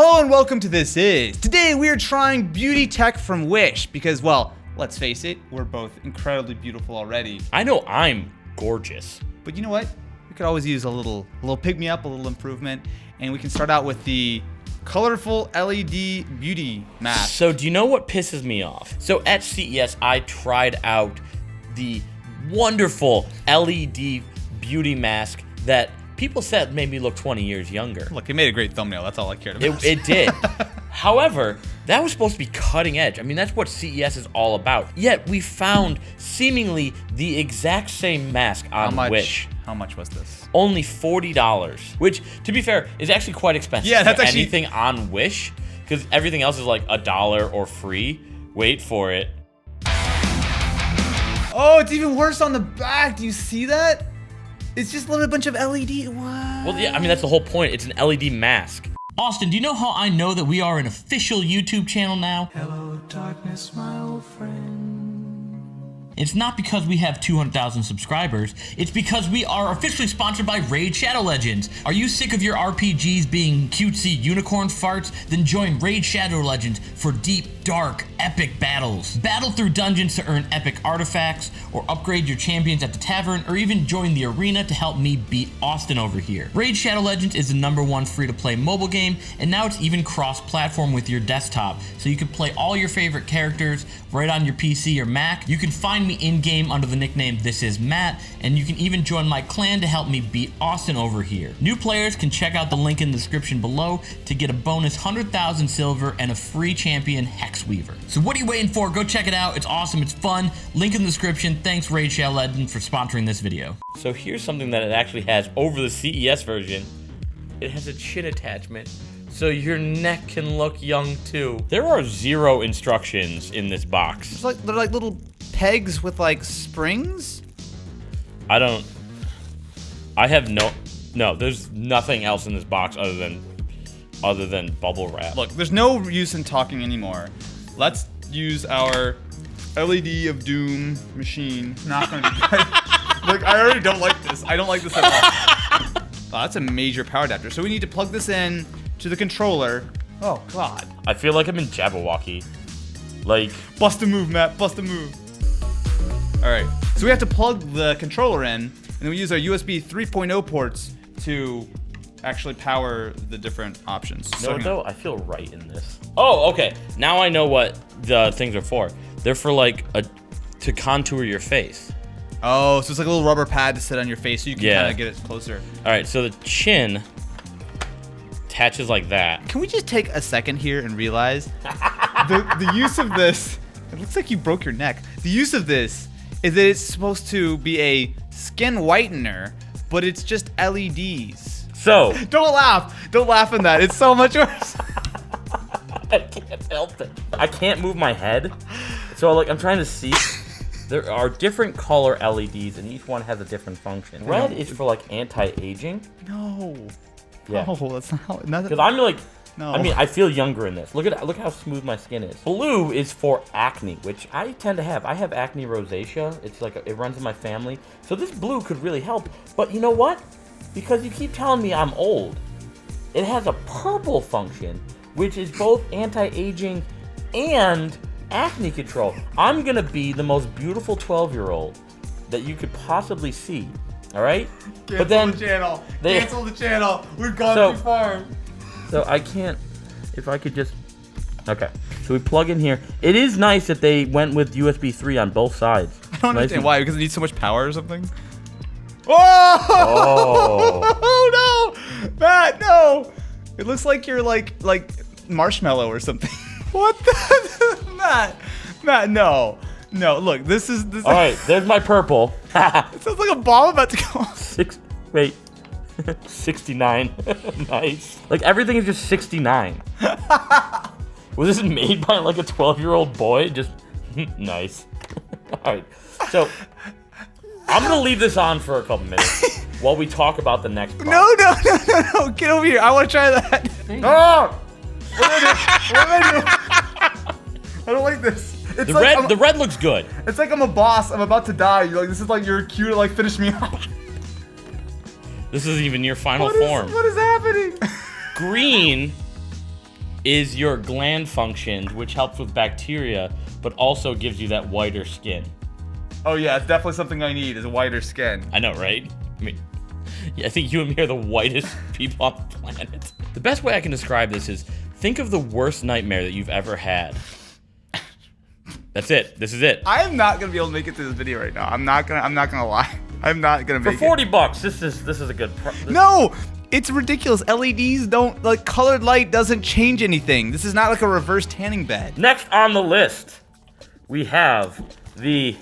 Hello and welcome to This Is. Today we are trying beauty tech from Wish because, well, let's face it, we're both incredibly beautiful already. I know I'm gorgeous. But you know what? We could always use a little pick-me-up, a little improvement, and we can start out with the colorful LED beauty mask. So do you know what pisses me off? So at CES, I tried out the wonderful LED beauty mask that people said made me look 20 years younger. Look, it made a great thumbnail. That's all I cared about. It did. However, that was supposed to be cutting edge. I mean, that's what CES is all about. Yet we found seemingly the exact same mask on Wish. How much was this? Only $40, which, to be fair, is actually quite expensive. Yeah, that's for actually anything on Wish, because everything else is like $1 or free. Wait for it. Oh, it's even worse on the back. Do you see that? It's just a bunch of LED. What? Well, yeah, I mean, that's the whole point. It's an LED mask. Austin, do you know how I know that we are an official YouTube channel now? Hello, darkness, my old friend. It's not because we have 200,000 subscribers. It's because we are officially sponsored by Raid Shadow Legends. Are you sick of your RPGs being cutesy unicorn farts? Then join Raid Shadow Legends for deep, dark, epic battles. Battle through dungeons to earn epic artifacts, or upgrade your champions at the tavern, or even join the arena to help me beat Austin over here. Raid Shadow Legends is the #1 free-to-play mobile game, and now it's even cross-platform with your desktop, so you can play all your favorite characters right on your PC or Mac. You can find me in-game under the nickname This Is Matt, and you can even join my clan to help me beat Austin over here. New players can check out the link in the description below to get a bonus 100,000 silver and a free champion Hexweaver. So what are you waiting for? Go check it out. It's awesome. It's fun. Link in the description. Thanks Raid Shadow Legends for sponsoring this video. So here's something that it actually has over the CES version. It has a chin attachment, so your neck can look young too. There are 0 instructions in this box. They're like little pegs with like springs. I have no, there's nothing else in this box other than bubble wrap. Look, there's no use in talking anymore. Let's use our LED of Doom machine. Not gonna be good. Look, I already don't like this. I don't like this at all. Oh, that's a major power adapter. So we need to plug this in to the controller. Oh God. I feel like I'm in Jabberwocky. Like, bust a move, Matt. Bust a move. All right. So we have to plug the controller in, and then we use our USB 3.0 ports to actually power the different options. No, though, I feel right in this. Oh, okay. Now I know what the things are for. They're for like to contour your face. Oh, so it's like a little rubber pad to sit on your face so you can kind of get it closer. All right, so the chin attaches like that. Can we just take a second here and realize the use of this? It looks like you broke your neck. The use of this is that it's supposed to be a skin whitener, but it's just LEDs. So don't laugh. Don't laugh at that. It's so much worse. I can't help it. I can't move my head. So like I'm trying to see. There are different color LEDs and each one has a different function. Red is for like anti-aging. No. Yeah. No, that's not how. Because I'm like, no. I mean, I feel younger in this. Look how smooth my skin is. Blue is for acne, which I tend to have. I have acne rosacea. It's like it runs in my family. So this blue could really help. But you know what? Because you keep telling me I'm old, it has a purple function, which is both anti-aging and acne control. I'm gonna be the most beautiful 12-year-old that you could possibly see. All right? Cancel the channel. We've gone too far. So I can't. If I could just. Okay. So we plug in here. It is nice that they went with USB 3 on both sides. I don't understand why. Because it needs so much power or something. Oh! Oh no, Matt, no! It looks like you're like marshmallow or something. What the Matt, no. Look, this. All right, there's my purple. It sounds like a bomb about to go off. 69. Nice. Like everything is just 69. Was this made by like a 12-year-old boy? Just nice. All right, so. I'm gonna leave this on for a couple minutes while we talk about the next part. No, get over here. I want to try that. Oh! What did I do? I don't like this. It's the red looks good. It's like I'm a boss. I'm about to die. You're like, this is like your cue to like finish me off. This isn't even your final form. What is happening? Green is your gland functions, which helps with bacteria, but also gives you that whiter skin. Oh yeah, it's definitely something I need, is a whiter skin. I know, right? I mean, yeah, I think you and me are the whitest people on the planet. The best way I can describe this is, think of the worst nightmare that you've ever had. That's it. This is it. I am not gonna be able to make it through this video right now. I'm not gonna lie. I'm not gonna make For 40 bucks, this is a good price. No! It's ridiculous. LEDs don't, like, colored light doesn't change anything. This is not like a reverse tanning bed. Next on the list, we have the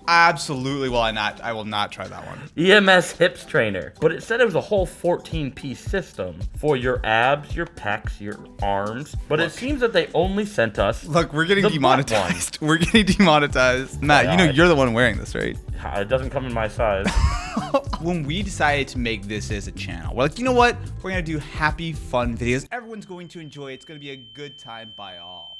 Absolutely I will not try that one. EMS hips trainer. But it said it was a whole 14-piece system for your abs, your pecs, your arms. But it seems that they only sent us. Look, we're getting the demonetized. We're getting demonetized. Matt, you know you're the one wearing this, right? It doesn't come in my size. When we decided to make this as a channel, we're like, you know what? We're gonna do happy, fun videos. Everyone's going to enjoy it. It's gonna be a good time by all.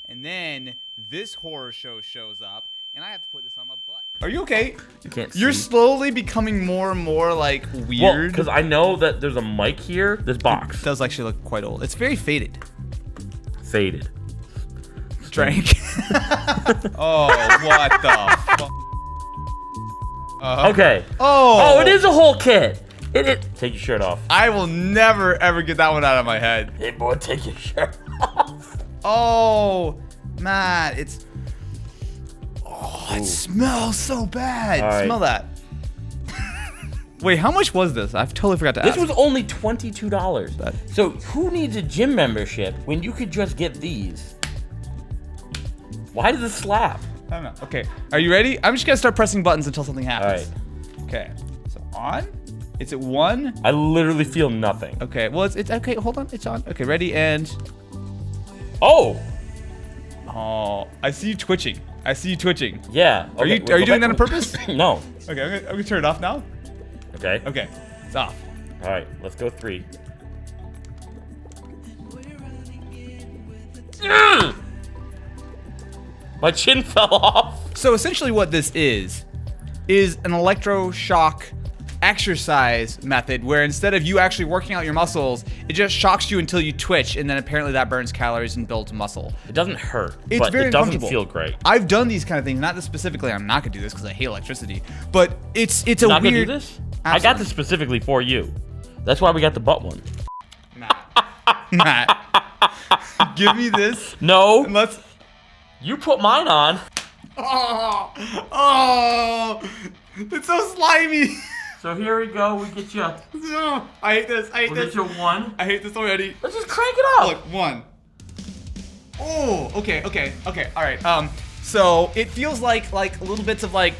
And then this horror show shows up, and I have to put this on my butt. Are you okay? You can't see. You're slowly becoming more and more, like, weird. Because I know that there's a mic here. This box. It does actually look quite old. It's very faded. Faded. Drank. Oh, what the fuck? Okay. Oh, it is a whole kit. Take your shirt off. I will never, ever get that one out of my head. Hey, boy, take your shirt off. Oh, Matt, it's... Oh, it smells so bad. All right. Smell that. Wait, how much was this? I've totally forgot to ask. This was only $22. So who needs a gym membership when you could just get these? Why does it slap? I don't know. Okay, are you ready? I'm just gonna start pressing buttons until something happens. All right. Okay, so on. It's at 1. I literally feel nothing. Okay, well, it's okay. Hold on, it's on. Okay, ready, and... Oh, I see you twitching. I see you twitching. yeah. Are you doing that on purpose? No. Okay, I'm gonna turn it off now. Okay. Okay, it's off. All right, let's go 3. My chin fell off. So essentially what this is an electroshock exercise method where instead of you actually working out your muscles, it just shocks you until you twitch, and then apparently that burns calories and builds muscle. It doesn't hurt, It's but very it doesn't uncomfortable. feel great. I've done these kind of things, not this specifically. I'm not gonna do this because I hate electricity, but it's a Not weird... gonna do this? I got this specifically for you. That's why we got the butt one. Matt, give me this. No. And let's... You put mine on. Oh, it's so slimy. So here we go. We get you. I hate this. I hate We'll this. get you 1. I hate this already. Let's just crank it up. Look, 1. Oh, okay. All right. So it feels like little bits of like.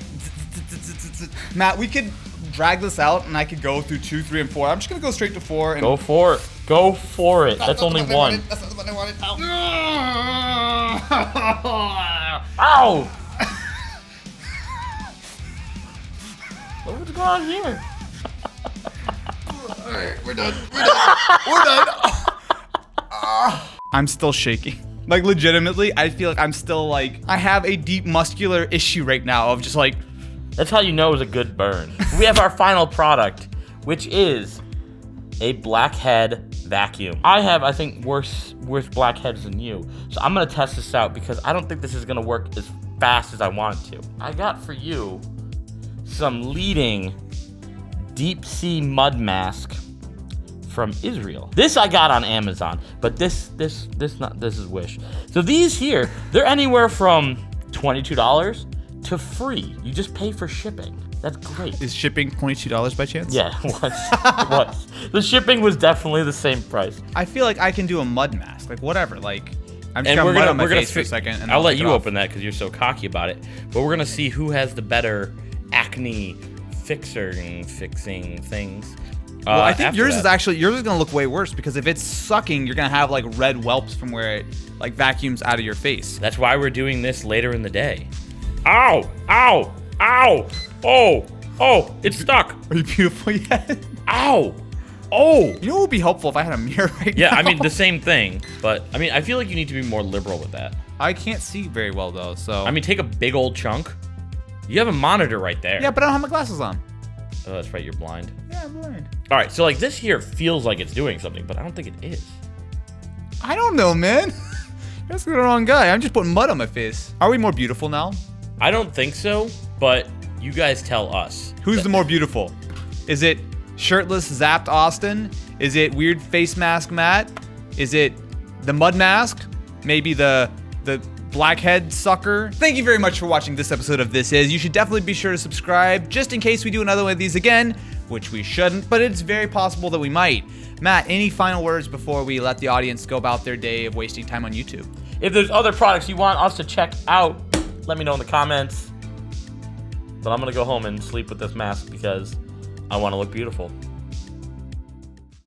Matt, we could drag this out, and I could go through 2, 3, and 4. I'm just gonna go straight to 4. And Go for it. Go for it. That's only 1. That's not what I wanted. Ow! What's going on here? Alright, we're done. I'm still shaking. Like, legitimately, I feel like I'm still like, I have a deep muscular issue right now of just like... That's how you know it's a good burn. We have our final product, which is a Blackhead Vacuum. I have, I think, worse blackheads than you. So I'm gonna test this out because I don't think this is gonna work as fast as I want it to. I got for you some leading deep sea mud mask from Israel. This I got on Amazon, but this is Wish. So these here, they're anywhere from $22 to free. You just pay for shipping. That's great. Is shipping $22 by chance? Yeah, it was. The shipping was definitely the same price. I feel like I can do a mud mask, like whatever. Like, I'm just And gonna we're mud gonna on my face for a second. And I'll let take it you off. open that because you're so cocky about it. But we're gonna see who has the better acne fixing things. Well, I think after yours that. yours is gonna look way worse because if it's sucking, you're gonna have like red whelps from where it like vacuums out of your face. That's why we're doing this later in the day. Ow! Ow! Ow! Oh! Oh! It's stuck! Are you beautiful yet? Ow! Oh! You know what would be helpful if I had a mirror right now? Yeah, I mean the same thing, but I mean I feel like you need to be more liberal with that. I can't see very well though, so. I mean, take a big old chunk. You have a monitor right there. Yeah, but I don't have my glasses on. Oh, that's right, you're blind. Yeah, I'm blind. All right, so like this here feels like it's doing something, but I don't think it is. I don't know, man. That's the wrong guy. I'm just putting mud on my face. Are we more beautiful now? I don't think so, but you guys tell us. Who's the more beautiful? Is it shirtless Zapped Austin? Is it weird face mask Matt? Is it the mud mask? Maybe the blackhead sucker? Thank you very much for watching this episode of This Is. You should definitely be sure to subscribe just in case we do another one of these again, which we shouldn't, but it's very possible that we might. Matt, any final words before we let the audience go about their day of wasting time on YouTube? If there's other products you want us to check out, let me know in the comments. But I'm gonna go home and sleep with this mask because I want to look beautiful.